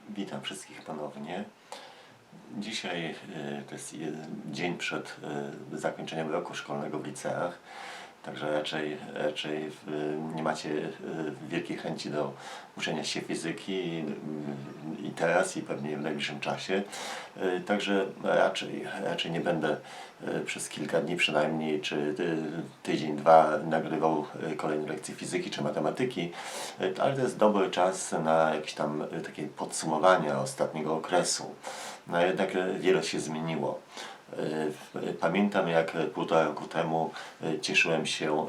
Witam wszystkich ponownie. Dzisiaj to jest dzień przed zakończeniem roku szkolnego w liceach, także raczej nie macie wielkiej chęci do uczenia się fizyki i teraz, i pewnie w najbliższym czasie. Także raczej nie będę przez kilka dni przynajmniej, czy tydzień, dwa nagrywał kolejne lekcje fizyki czy matematyki, ale to jest dobry czas na jakieś tam takie podsumowania ostatniego okresu. No jednak wiele się zmieniło. Pamiętam, jak półtora roku temu cieszyłem się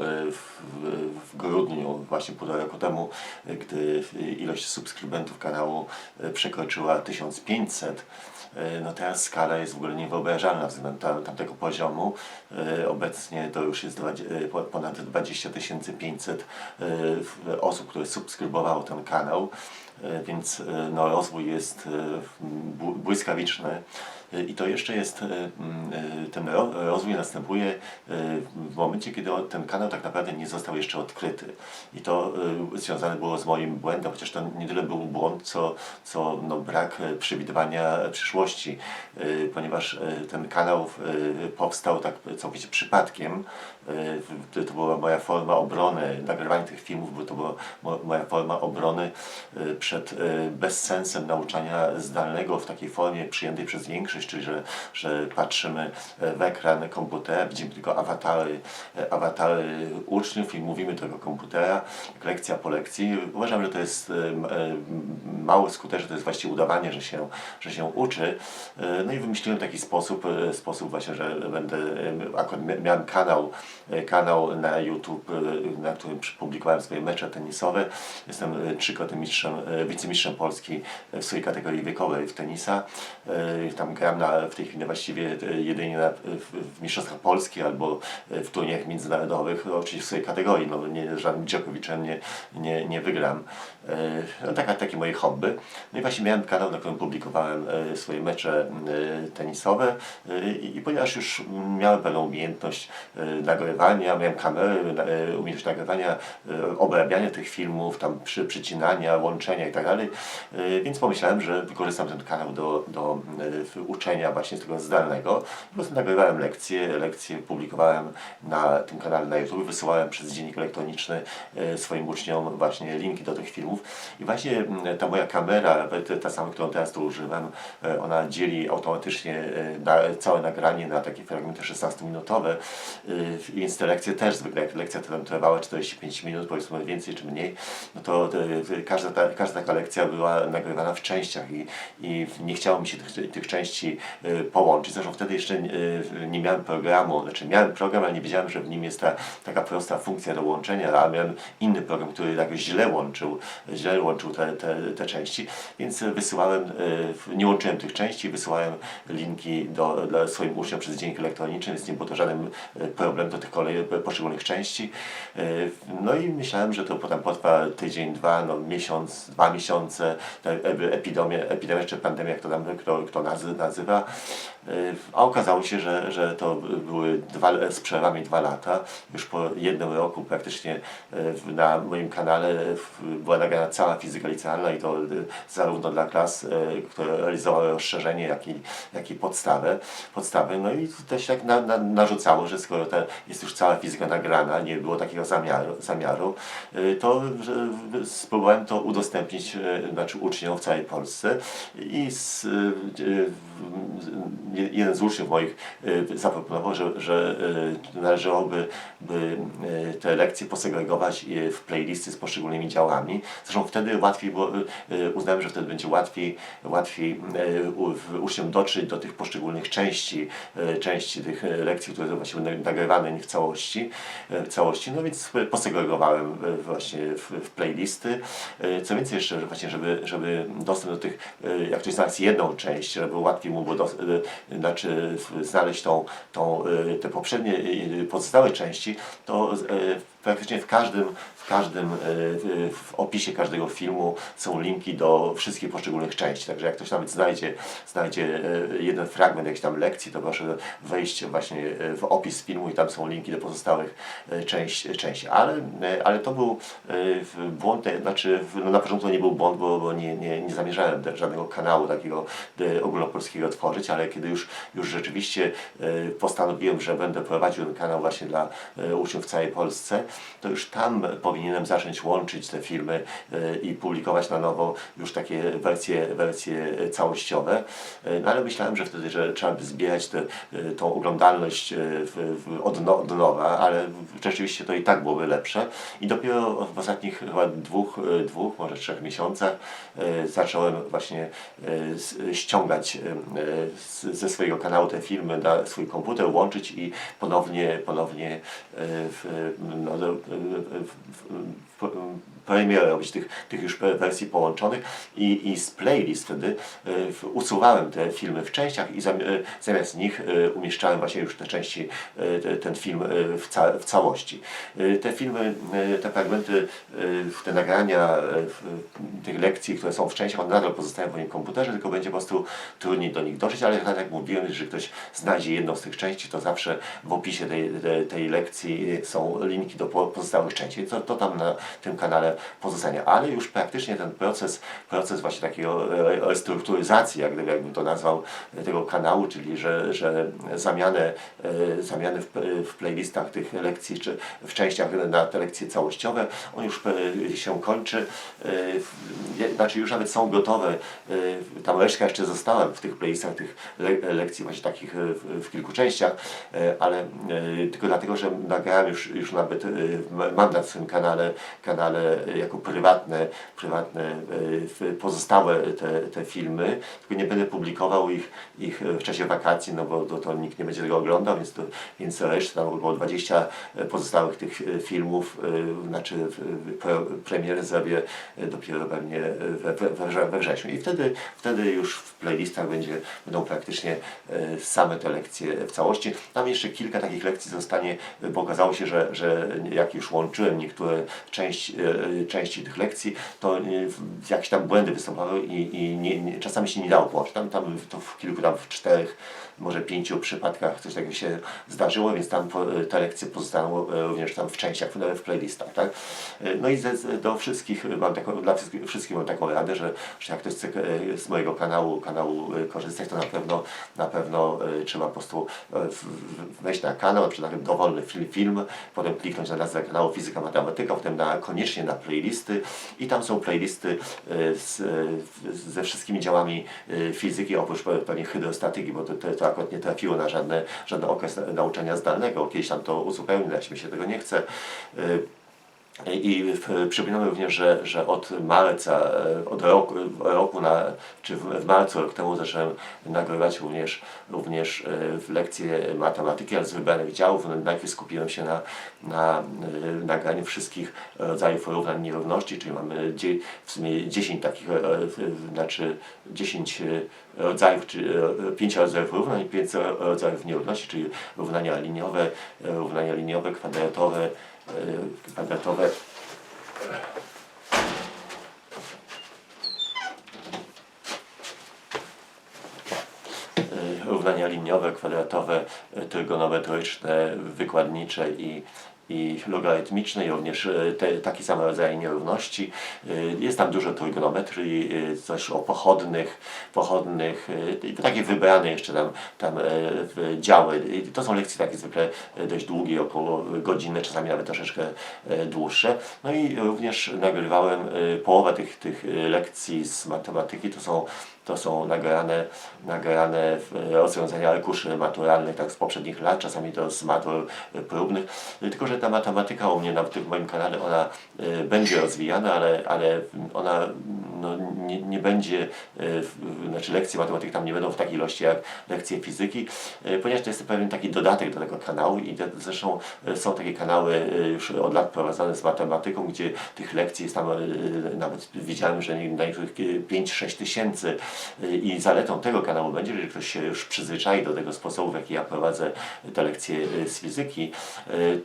w grudniu, właśnie półtora roku temu, gdy ilość subskrybentów kanału przekroczyła 1500. No teraz skala jest w ogóle niewyobrażalna względem tamtego poziomu. Obecnie to już jest ponad 20 500 osób, które subskrybowało ten kanał, więc no, rozwój jest błyskawiczny. I to jeszcze jest, ten rozwój następuje w momencie, kiedy ten kanał tak naprawdę nie został jeszcze odkryty. I to związane było z moim błędem, chociaż to nie tyle był błąd, co no, brak przewidywania przyszłości, ponieważ ten kanał powstał tak całkowicie przypadkiem. To była moja forma obrony, nagrywanie tych filmów, bo to była moja forma obrony przed bezsensem nauczania zdalnego w takiej formie przyjętej przez większość, czyli że patrzymy w ekran komputera, widzimy tylko awatary uczniów i mówimy do tego komputera lekcja po lekcji. Uważam, że to jest mało skuteczne, to jest właściwie udawanie, że się uczy. No i wymyśliłem taki sposób właśnie, że akurat miałem kanał na YouTube, na którym publikowałem swoje mecze tenisowe. Jestem trzykrotnym wicemistrzem Polski w swojej kategorii wiekowej w tenisa. Tam gram w tej chwili właściwie jedynie w mistrzostwach Polski albo w turniejach międzynarodowych, oczywiście w swojej kategorii, no żadnym Djokoviczem nie wygram. No, takie moje hobby. No i właśnie miałem kanał, na którym publikowałem swoje mecze tenisowe i ponieważ już miałem pewną umiejętność nagrywania, miałem kamerę, umiejętność nagrywania, obrabiania tych filmów, tam przycinania, łączenia i tak dalej, więc pomyślałem, że wykorzystam ten kanał do uczenia właśnie z tego zdalnego. Po prostu nagrywałem lekcje publikowałem na tym kanale na YouTube, wysyłałem przez dziennik elektroniczny swoim uczniom właśnie linki do tych filmów i właśnie ta moja kamera, ta sama, którą teraz tu używam, ona dzieli automatycznie całe nagranie na takie fragmenty 16-minutowe, więc te lekcje też zwykle, jak lekcja trwała 45 minut, powiedzmy więcej czy mniej, no to każda taka lekcja była nagrywana w częściach i nie chciało mi się tych części połączyć. Zresztą wtedy jeszcze nie miałem programu, znaczy miałem program, ale nie wiedziałem, że w nim jest taka prosta funkcja do łączenia, a miałem inny program, który jakoś źle łączył te części, więc nie łączyłem tych części, wysyłałem linki dla swoim uczniom przez dziennik elektroniczny, więc nie było to żaden problem do tych poszczególnych części. No i myślałem, że to potem potrwa tydzień, dwa, no miesiąc, 2 miesiące, epidemia czy pandemia, jak to tam kto nazywa. A okazało się, że to były z przerwami 2 lata. Już po 1 roku praktycznie na moim kanale była nagrana cała fizyka licealna i to zarówno dla klas, które realizowały rozszerzenie, jak i podstawę. No i też tak narzucało, że skoro jest już cała fizyka nagrana, nie było takiego zamiaru, to spróbowałem to udostępnić uczniom w całej Polsce i jeden z uczniów moich zaproponował, że należałoby te lekcje posegregować w playlisty z poszczególnymi działami. Zresztą wtedy łatwiej było, uznałem, że wtedy będzie łatwiej uczniom dotrzeć do tych poszczególnych części tych lekcji, które są właśnie nagrywane nie w całości. No więc posegregowałem właśnie w playlisty. Co więcej jeszcze, żeby dostęp do tych, jak ktoś znalazł jedną część, żeby łatwiej mu było znaleźć te poprzednie, pozostałe części, to praktycznie w opisie każdego filmu są linki do wszystkich poszczególnych części, także jak ktoś nawet znajdzie jeden fragment jakiejś tam lekcji, to proszę wejść właśnie w opis filmu i tam są linki do pozostałych części. Ale to był błąd, znaczy no na początku to nie był błąd, bo nie zamierzałem żadnego kanału takiego ogólnopolskiego tworzyć, ale kiedy już rzeczywiście postanowiłem, że będę prowadził ten kanał właśnie dla uczniów w całej Polsce, to już tam powinienem zacząć łączyć te filmy i publikować na nowo już takie wersje całościowe. No ale myślałem, że wtedy, że trzeba by zbierać tą oglądalność od nowa, ale rzeczywiście to i tak byłoby lepsze. I dopiero w ostatnich chyba dwóch, może 3 miesiącach zacząłem właśnie ściągać ze swojego kanału te filmy na swój komputer, łączyć i ponownie premierę robić tych już wersji połączonych i z playlist wtedy usuwałem te filmy w częściach i zamiast nich umieszczałem właśnie już te części, ten film w całości. Te filmy, te fragmenty, te nagrania tych lekcji, które są w częściach, one nadal pozostają w moim komputerze, tylko będzie po prostu trudniej do nich dotrzeć, ale tak jak mówiłem, jeżeli ktoś znajdzie jedną z tych części, to zawsze w opisie tej lekcji są linki do pozostałych części. To tam na tym kanale pozostanie, ale już praktycznie ten proces właśnie takiego restrukturyzacji, jakbym to nazwał, tego kanału, czyli że zamianę w playlistach tych lekcji, czy w częściach na te lekcje całościowe, on już się kończy. Znaczy już nawet są gotowe, tam resztka jeszcze została w tych playlistach tych lekcji właśnie takich w kilku częściach, ale tylko dlatego, że nagrałem już nawet, mam na swoim kanale jako prywatne pozostałe te filmy, tylko nie będę publikował ich w czasie wakacji, no bo to nikt nie będzie tego oglądał, więc resztę, tam około 20 pozostałych tych filmów, znaczy premierę zrobię dopiero pewnie we wrześniu i wtedy już w playlistach będą praktycznie same te lekcje w całości. Tam jeszcze kilka takich lekcji zostanie, bo okazało się, że jak już łączyłem niektóre części tych lekcji, to jakieś tam błędy występowały i czasami się nie dało połączyć. To w kilku, w 4, może 5 przypadkach coś takiego się zdarzyło, więc tam te lekcje pozostaną również tam w częściach, w playlistach, tak? No i do wszystkich dla wszystkich mam taką radę, że jak ktoś chce z mojego kanału korzystać, to na pewno trzeba po prostu wejść na kanał, na przykład dowolny film, potem kliknąć na nazwę kanału Fizyka Matematyka, potem koniecznie na playlisty i tam są playlisty ze wszystkimi działami fizyki, oprócz pewnie hydrostatyki, bo to akurat nie trafiło na żaden okres nauczania zdalnego. Kiedyś tam to uzupełnię, jak mi się tego nie chce. I przypominamy również, że od marca, od roku czy w marcu rok temu zacząłem nagrywać również lekcje matematyki, ale z wybranych działów. Najpierw skupiłem się na nagraniu wszystkich rodzajów równań nierówności, czyli mamy w sumie 10 takich, znaczy 10 rodzajów, czy 5 rodzajów równań i 5 rodzajów nierówności, czyli równania liniowe, kwadratowe, równania liniowe, kwadratowe, trygonometryczne, wykładnicze i logarytmiczne i również taki sam rodzaj nierówności. Jest tam dużo trygonometrii, coś o pochodnych, takie wybrane jeszcze tam działy. To są lekcje takie zwykle dość długie, około godziny, czasami nawet troszeczkę dłuższe. No i również nagrywałem połowę tych lekcji z matematyki, to są nagrane rozwiązania arkuszy maturalnych, tak z poprzednich lat, czasami to z matur próbnych. Tylko że ta matematyka u mnie w moim kanale, ona będzie rozwijana, ale ona nie będzie, znaczy lekcje matematyki tam nie będą w takiej ilości jak lekcje fizyki, ponieważ to jest pewien taki dodatek do tego kanału i zresztą są takie kanały już od lat prowadzone z matematyką, gdzie tych lekcji jest tam, nawet widziałem, że na niektórych 5-6 tysięcy i zaletą tego kanału będzie, że ktoś się już przyzwyczai do tego sposobu, w jaki ja prowadzę te lekcje z fizyki,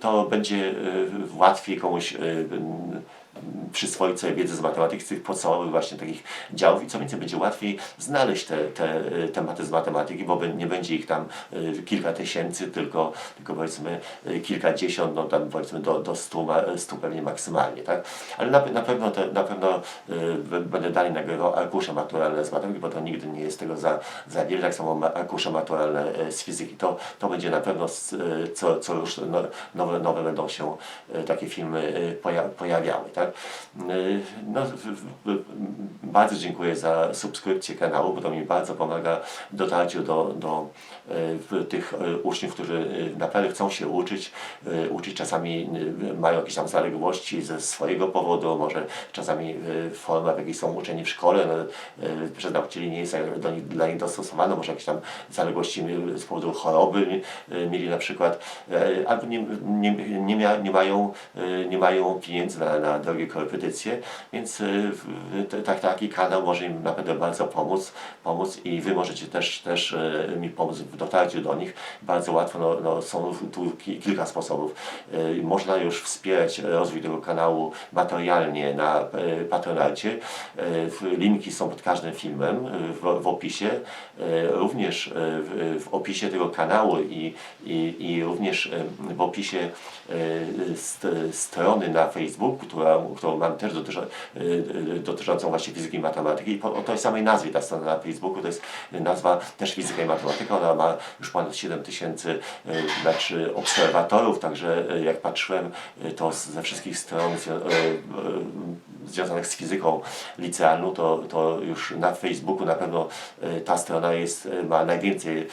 to będzie łatwiej komuś przyswoić sobie wiedzę z matematyki, z tych podstawowych właśnie takich działów i co więcej, będzie łatwiej znaleźć te tematy z matematyki, bo nie będzie ich tam kilka tysięcy, tylko powiedzmy kilkadziesiąt, no tam powiedzmy do 100 pewnie maksymalnie, tak? Ale na pewno będę dalej nagrywał arkusze maturalne z matematyki, bo to nigdy nie jest tego za wiele, tak samo arkusze maturalne z fizyki. To będzie na pewno, co już nowe będą się takie filmy pojawiały, tak? No, bardzo dziękuję za subskrypcję kanału, bo to mi bardzo pomaga w dotarciu do tych uczniów, którzy naprawdę chcą się uczyć, czasami mają jakieś tam zaległości ze swojego powodu, może czasami forma, w jakiej są uczeni w szkole, przez nauczycieli nie jest dla nich dostosowana, może jakieś tam zaległości z powodu choroby mieli na przykład, albo nie mają pieniędzy na drogie korepetycje, więc taki kanał może im naprawdę bardzo pomóc i Wy możecie też mi pomóc w dotarciu do nich. Bardzo łatwo, są tu kilka sposobów. Można już wspierać rozwój tego kanału materialnie na Patronite. Linki są pod każdym filmem w opisie. Również w opisie tego kanału i również w opisie strony na Facebooku, którą mam też dotyczącą właśnie fizyki i matematyki. O tej samej nazwie ta strona na Facebooku, to jest nazwa też fizyka i matematyka. Ona ma już ponad 7 tysięcy obserwatorów, także jak patrzyłem, to ze wszystkich stron związanych z fizyką licealną, to już na Facebooku na pewno ta strona ma najwięcej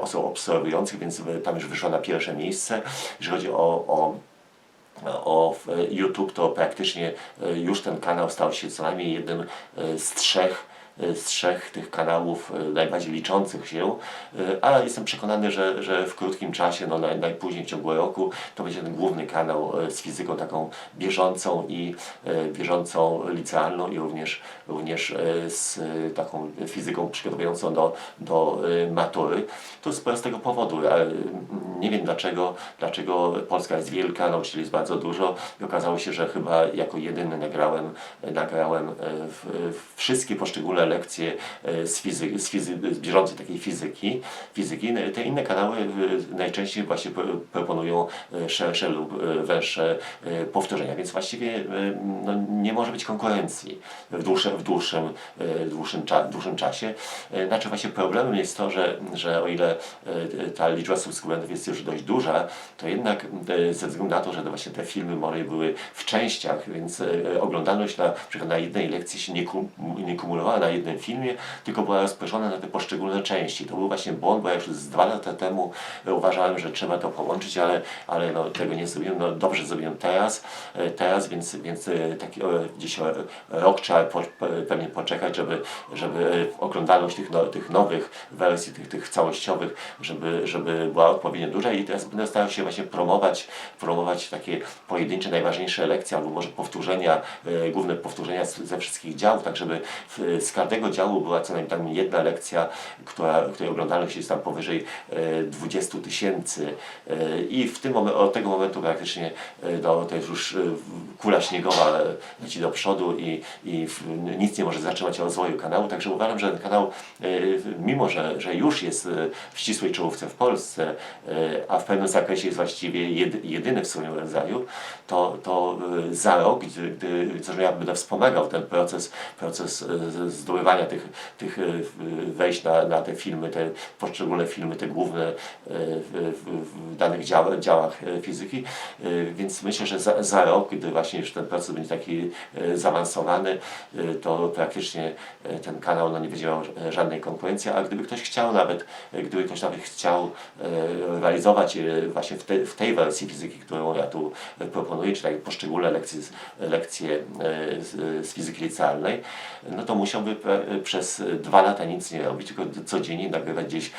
osób obserwujących, więc tam już wyszła na pierwsze miejsce. Jeżeli chodzi o YouTube, to praktycznie już ten kanał stał się co najmniej jednym z trzech tych kanałów najbardziej liczących się, ale jestem przekonany, że w krótkim czasie, najpóźniej w ciągu roku, to będzie ten główny kanał z fizyką taką bieżącą licealną i również z taką fizyką przygotowującą do matury. To z prostego powodu. Nie wiem dlaczego Polska jest wielka, nauczycieli jest bardzo dużo i okazało się, że chyba jako jedyny nagrałem wszystkie poszczególne lekcje z bieżącej takiej fizyki. Te inne kanały najczęściej właśnie proponują szersze lub węższe powtórzenia, więc właściwie nie może być konkurencji w dłuższym czasie. Znaczy właśnie problemem jest to, że o ile ta liczba subskrybentów jest już dość duża, to jednak ze względu na to, że właśnie te filmy moje były w częściach, więc oglądalność na przykład na jednej lekcji się nie kumulowała na jednym filmie, tylko była rozproszona na te poszczególne części. To był właśnie błąd, bo ja już z 2 lata temu uważałem, że trzeba to połączyć, ale tego nie zrobiłem. Dobrze zrobiłem teraz, więc taki gdzieś rok trzeba pewnie poczekać, żeby oglądalność tych nowych wersji, tych całościowych, żeby była odpowiednio duża i teraz będę starał się właśnie promować takie pojedyncze, najważniejsze lekcje, albo może główne powtórzenia ze wszystkich działów, tak żeby z każdego działu była co najmniej tam jedna lekcja, której oglądalność jest tam powyżej 20 tysięcy i od tego momentu praktycznie to jest już kula śniegowa leci do przodu i nic nie może zatrzymać rozwoju kanału, także uważam, że ten kanał, mimo że już jest w ścisłej czołówce w Polsce, a w pewnym zakresie jest właściwie jedyny w swoim rodzaju, to za rok, gdy ja będę wspomagał ten proces zdobywania przygotowywania tych wejść na te filmy, te poszczególne filmy, te główne w danych działach fizyki, więc myślę, że za rok, gdy właśnie już ten proces będzie taki zaawansowany, to praktycznie ten kanał nie będzie miał żadnej konkurencji, a gdyby ktoś chciał realizować właśnie w tej wersji fizyki, którą ja tu proponuję, czy takie poszczególne lekcje z fizyki licealnej, no to musiałby przez 2 lata nic nie robić, tylko codziennie nagrywać gdzieś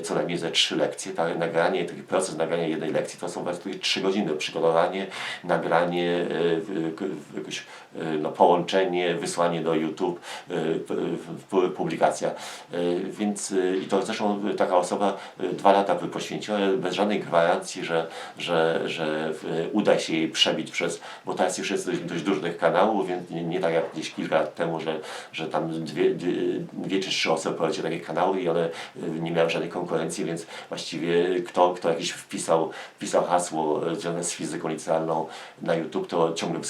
co najmniej ze 3 lekcje. Taki proces nagrania jednej lekcji to są właściwie 3 godziny. Przygotowanie, nagranie, jakieś połączenie, wysłanie do YouTube, publikacja. Więc i to zresztą taka osoba 2 lata by poświęciła, bez żadnej gwarancji, że uda się jej przebić bo teraz już jest dość dużych kanałów, więc nie tak jak gdzieś kilka lat temu, że tam 2 czy 3 osoby prowadziły takie kanały i one nie miały żadnej konkurencji, więc właściwie kto jakiś wpisał hasło związane z fizyką licealną na YouTube, to ciągle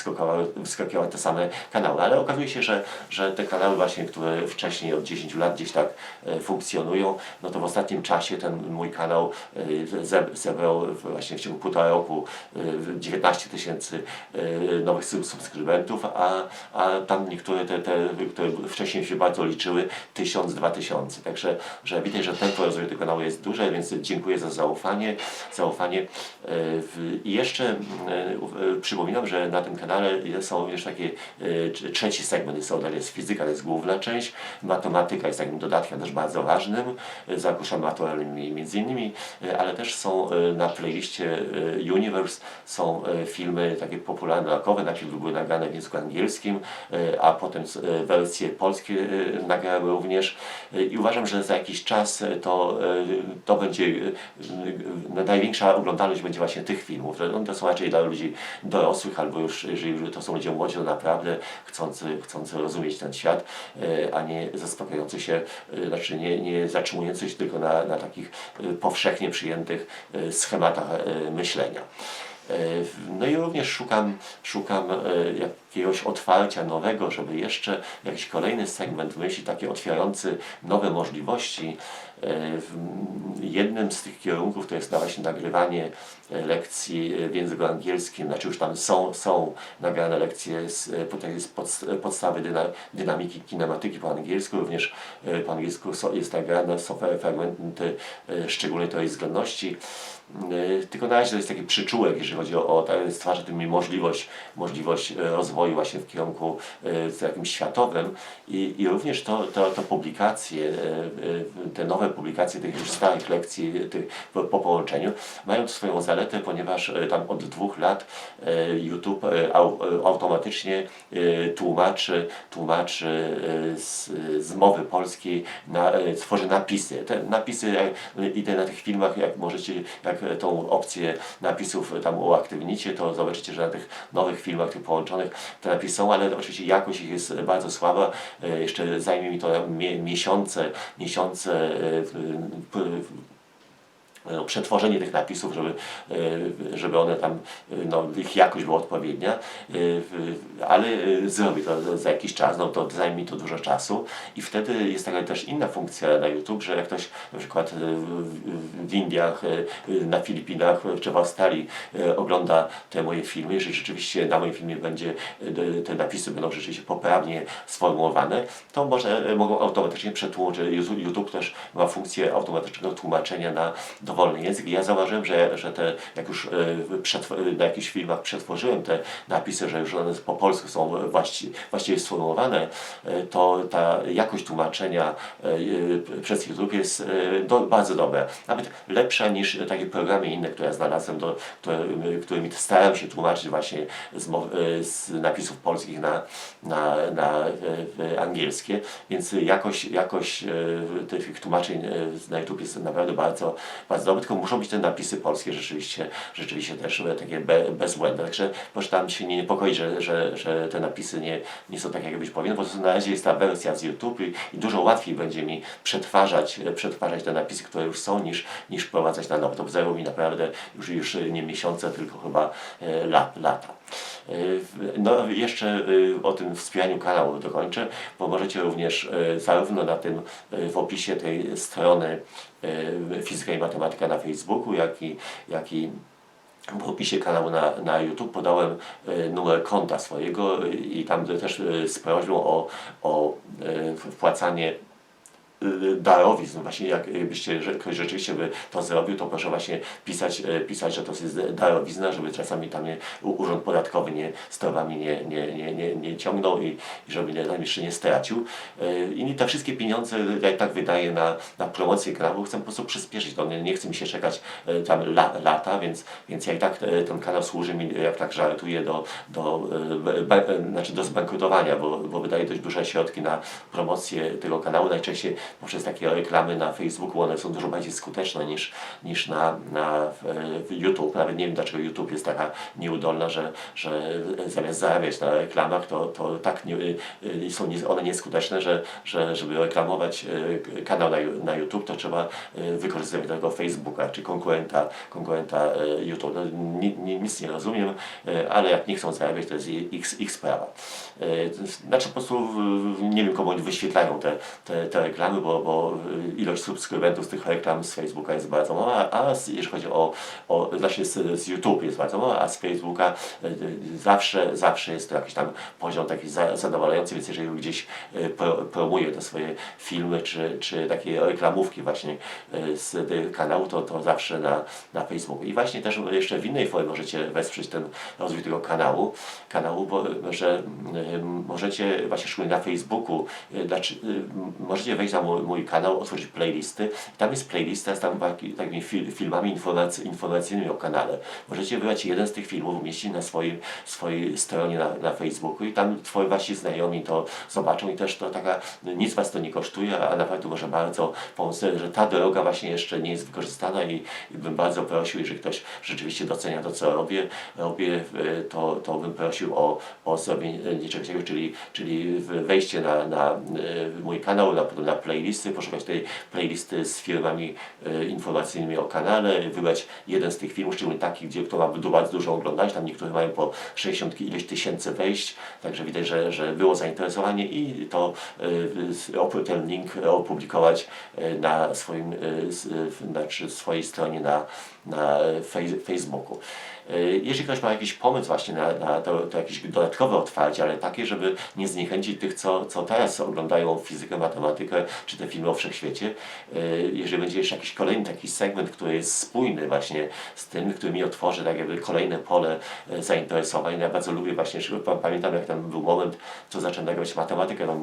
wyskakiwały te same kanały. Ale okazuje się, że te kanały właśnie, które wcześniej od 10 lat gdzieś tak funkcjonują, no to w ostatnim czasie ten mój kanał zebrał właśnie w ciągu 1,5 roku 19 000 nowych subskrybentów, a tam niektóre które wcześniej się bardzo liczyły, 1000, 2000. Także widać, że tempo rozwoju tego kanału jest duże, więc dziękuję za zaufanie. I jeszcze przypominam, że na tym kanale są również takie trzeci segment, jest fizyka, to jest główna część, matematyka jest takim dodatkiem też bardzo ważnym, z arkuszami maturalnymi między innymi, ale też są na playliście Universe są filmy takie popularne, naukowe, najpierw były nagrane w języku angielskim, a potem wersje polskie nagrały również i uważam, że za jakiś czas to będzie największa oglądalność będzie właśnie tych filmów. To są raczej dla ludzi dorosłych, albo już, jeżeli to są ludzie młodzi, to naprawdę chcący rozumieć ten świat, a nie zaspokajający się, znaczy nie zatrzymujący się tylko na takich powszechnie przyjętych schematach myślenia. No i również szukam jakiegoś otwarcia nowego, żeby jeszcze jakiś kolejny segment myśli, taki otwierający nowe możliwości. Jednym z tych kierunków to jest właśnie nagrywanie lekcji w języku angielskim, znaczy już tam są nagrane lekcje z podstawy dynamiki kinematyki po angielsku, również po angielsku jest nagrane, są fragmenty szczególnej teorii względności. Tylko na razie to jest taki przyczółek, jeżeli chodzi stwarza to mi możliwość rozwoju właśnie w kierunku jakimś światowym i również to publikacje, te nowe publikacje tych już starych lekcji po połączeniu mają swoją zaletę, ponieważ tam od 2 lat YouTube automatycznie tłumaczy z mowy polskiej, tworzy napisy. Te napisy idę na tych filmach, jak możecie, jak tą opcję napisów tam uaktywnicie, to zobaczycie, że na tych nowych filmach, tych połączonych te napisy są, ale oczywiście jakość ich jest bardzo słaba. Jeszcze zajmie mi to miesiące przetworzenie tych napisów, żeby one tam, ich jakość była odpowiednia, ale zrobię to za jakiś czas, to zajmie mi to dużo czasu i wtedy jest taka też inna funkcja na YouTube, że jak ktoś na przykład w Indiach, na Filipinach czy w Australii ogląda te moje filmy, jeżeli rzeczywiście na moim filmie te napisy będą rzeczywiście poprawnie sformułowane, to mogą automatycznie przetłumaczyć. YouTube też ma funkcję automatycznego tłumaczenia na dowolny język i ja zauważyłem, że jak już na jakichś filmach przetworzyłem te napisy, że już one po polsku są właściwie sformułowane, to ta jakość tłumaczenia przez YouTube jest bardzo dobra. Nawet lepsza niż takie programy inne, które ja znalazłem, którymi staram się tłumaczyć właśnie z napisów polskich na angielskie, więc jakość tych tłumaczeń na YouTube jest naprawdę bardzo dobra, tylko muszą być te napisy polskie rzeczywiście też takie bezbłędne. Także proszę tam się nie niepokoić, że te napisy nie są takie, jak być powinny, bo na razie jest ta wersja z YouTube i dużo łatwiej będzie mi przetwarzać te napisy, które już są, niż wprowadzać na nowo. To zajęło mi naprawdę już nie miesiące, tylko chyba lata. No jeszcze o tym wspieraniu kanału dokończę, bo możecie również zarówno na tym w opisie tej strony Fizyka i Matematyka na Facebooku, jak i w opisie kanału na YouTube podałem numer konta swojego i tam też z prośbą o wpłacanie darowizn. Właśnie jakbyście ktoś rzeczywiście by to zrobił, to proszę właśnie pisać, że to jest darowizna, żeby czasami tam urząd podatkowy stowami nie ciągnął i żeby najmniejszy nie stracił. I te wszystkie pieniądze ja tak wydaję na promocję kanału, chcę po prostu przyspieszyć. To nie chce mi się czekać tam lata, więc ja i tak ten kanał służy mi, jak tak żartuję, do zbankrutowania, bo wydaje dość duże środki na promocję tego kanału. Najczęściej poprzez takie reklamy na Facebooku one są dużo bardziej skuteczne niż na YouTube. Nawet nie wiem, dlaczego YouTube jest taka nieudolna, że zamiast zarabiać na reklamach, to tak są one nieskuteczne, że żeby reklamować kanał na YouTube, to trzeba wykorzystywać tego Facebooka, czy konkurenta YouTube. No, nic nie rozumiem, ale jak nie chcą zarabiać, to jest ich sprawa. Znaczy po prostu nie wiem, komu oni wyświetlają te reklamy, bo ilość subskrybentów z tych reklam z Facebooka jest bardzo mała, a jeżeli chodzi znaczy z YouTube jest bardzo mała, a z Facebooka zawsze jest to jakiś tam poziom taki zadowalający, więc jeżeli gdzieś promuje te swoje filmy, czy takie reklamówki właśnie z kanału, to zawsze na Facebooku. I właśnie też jeszcze w innej formie możecie wesprzeć ten rozwój tego kanału, bo że możecie właśnie szczególnie na Facebooku, możecie wejść na mój kanał, otworzyć playlisty. Tam jest playlista z takimi filmami informacyjnymi o kanale. Możecie wybrać jeden z tych filmów, umieścić na swojej stronie na Facebooku i tam twoi wasi znajomi to zobaczą i też to nic was to nie kosztuje, a naprawdę może bardzo pomóc, że ta droga właśnie jeszcze nie jest wykorzystana i bym bardzo prosił, jeżeli ktoś rzeczywiście docenia to, co robię, to bym prosił o zrobienie czegoś takiego, czyli wejście na mój kanał, na playlisty, poszukać tej playlisty z filmami informacyjnymi o kanale, wybrać jeden z tych filmów, szczególnie taki, kto ma bardzo dużo oglądać, tam niektóre mają po 60 ileś tysięcy wejść, także widać, że było zainteresowanie i to ten link opublikować na swojej stronie na Facebooku. Jeżeli ktoś ma jakiś pomysł właśnie na to jakieś dodatkowe otwarcie, ale takie, żeby nie zniechęcić tych, co teraz oglądają fizykę, matematykę, czy te filmy o wszechświecie, jeżeli będzie jeszcze jakiś kolejny taki segment, który jest spójny właśnie z tym, który mi otworzy tak jakby kolejne pole zainteresowań. Ja bardzo lubię właśnie, pamiętam jak tam był moment, co zacząłem nagrywać matematykę, no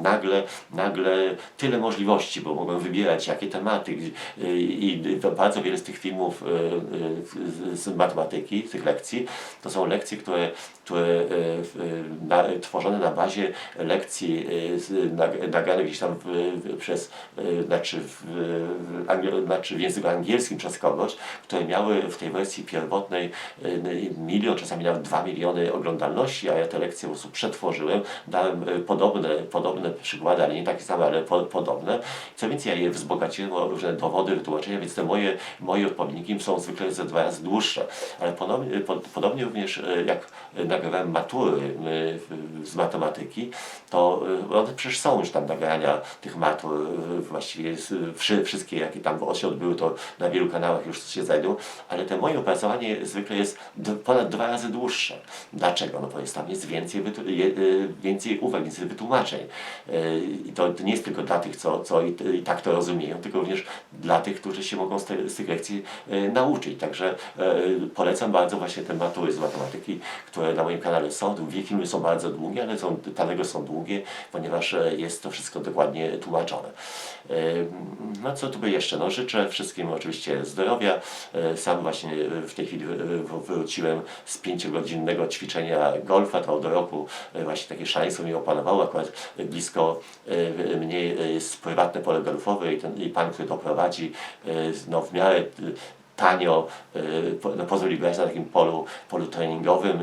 nagle tyle możliwości, bo mogłem wybierać jakie tematy i bardzo wiele z tych filmów z matematyki, tych lekcji, to są lekcje, które tworzone na bazie lekcji nagranych gdzieś tam w języku angielskim przez kogoś, które miały w tej wersji pierwotnej 1 milion, czasami nawet 2 miliony oglądalności, a ja te lekcje po prostu przetworzyłem, dałem podobne przykłady, ale nie takie same, ale podobne. Co więcej, ja je wzbogaciłem o różne dowody, wytłumaczenia, więc te moje odpowiedniki są zwykle ze 2 razy dłuższe. Ale podobnie również jak nagrywałem matury z matematyki, to one przecież są już tam nagrania tych matur, właściwie wszystkie jakie tam się odbyły, to na wielu kanałach już się znajdą, ale te moje opracowanie zwykle jest ponad 2 razy dłuższe. Dlaczego? No bo tam jest więcej uwag, więcej wytłumaczeń. I to nie jest tylko dla tych, co i tak to rozumieją, tylko również dla tych, którzy się mogą z tych lekcji nauczyć. Także polecam bardzo właśnie te matury z matematyki, które na moim kanale są. Filmy są bardzo długie, ale dlatego są długie, ponieważ jest to wszystko dokładnie tłumaczone. No co tu by jeszcze? No życzę wszystkim oczywiście zdrowia. Sam właśnie w tej chwili wróciłem z 5-godzinnego ćwiczenia golfa, to od roku właśnie takie szaleństwo mnie opanowało. Akurat blisko mnie jest prywatne pole golfowe i pan, który to prowadzi, no w miarę tanio pozwoli grać na takim polu treningowym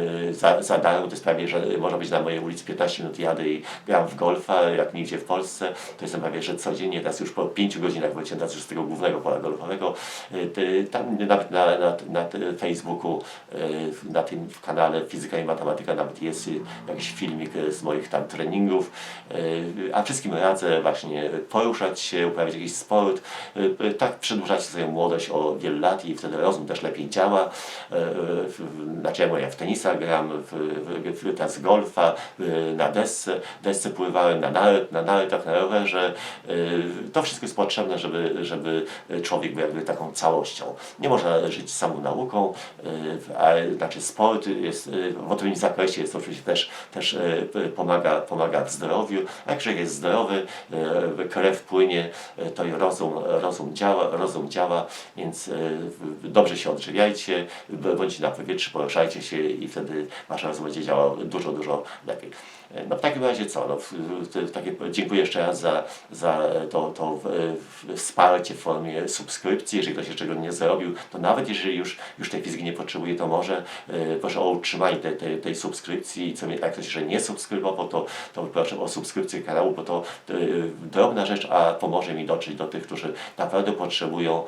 za darmo. To jest prawie, że można być na mojej ulicy 15 minut jadę i gram w golfa, jak nigdzie w Polsce. To jestem prawie, że codziennie, teraz już po 5 godzinach wróciłem teraz już z tego głównego pola golfowego. Tam nawet na Facebooku, na tym kanale Fizyka i Matematyka nawet jest jakiś filmik z moich tam treningów. A wszystkim radzę właśnie poruszać się, uprawiać jakiś sport. Tak przedłużacie swoją młodość o wiele lat i wtedy rozum też lepiej działa. Znaczy ja w tenisa gram, teraz golfa, na desce pływałem, na nartach, na rowerze. To wszystko jest potrzebne, żeby człowiek był jakby taką całością. Nie można żyć samą nauką, znaczy sport jest w odpowiednim zakresie, jest oczywiście też pomaga w zdrowiu. A jak człowiek jest zdrowy, krew płynie, to i rozum działa, więc dobrze się odżywiajcie, bądźcie na powietrzu, poruszajcie się i wtedy wasz rozum będzie działał dużo lepiej. No w takim razie co? No, dziękuję jeszcze raz za to wsparcie w formie subskrypcji. Jeżeli ktoś jeszcze czego nie zrobił, to nawet jeżeli już tej fizyki nie potrzebuje, to może proszę o utrzymanie tej subskrypcji. I jak ktoś jeszcze nie subskrybował, to proszę o subskrypcję kanału, bo to drobna rzecz, a pomoże mi dotrzeć do tych, którzy naprawdę potrzebują.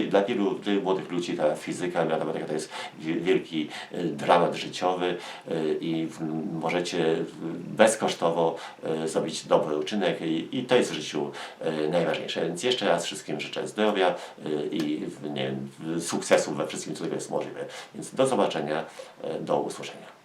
Dla wielu młodych ludzi ta fizyka, matematyka to jest wielki dramat życiowy i możecie bezkosztowo zrobić dobry uczynek i to jest w życiu najważniejsze. Więc jeszcze raz wszystkim życzę zdrowia i sukcesu we wszystkim, co jest możliwe. Więc do zobaczenia, do usłyszenia.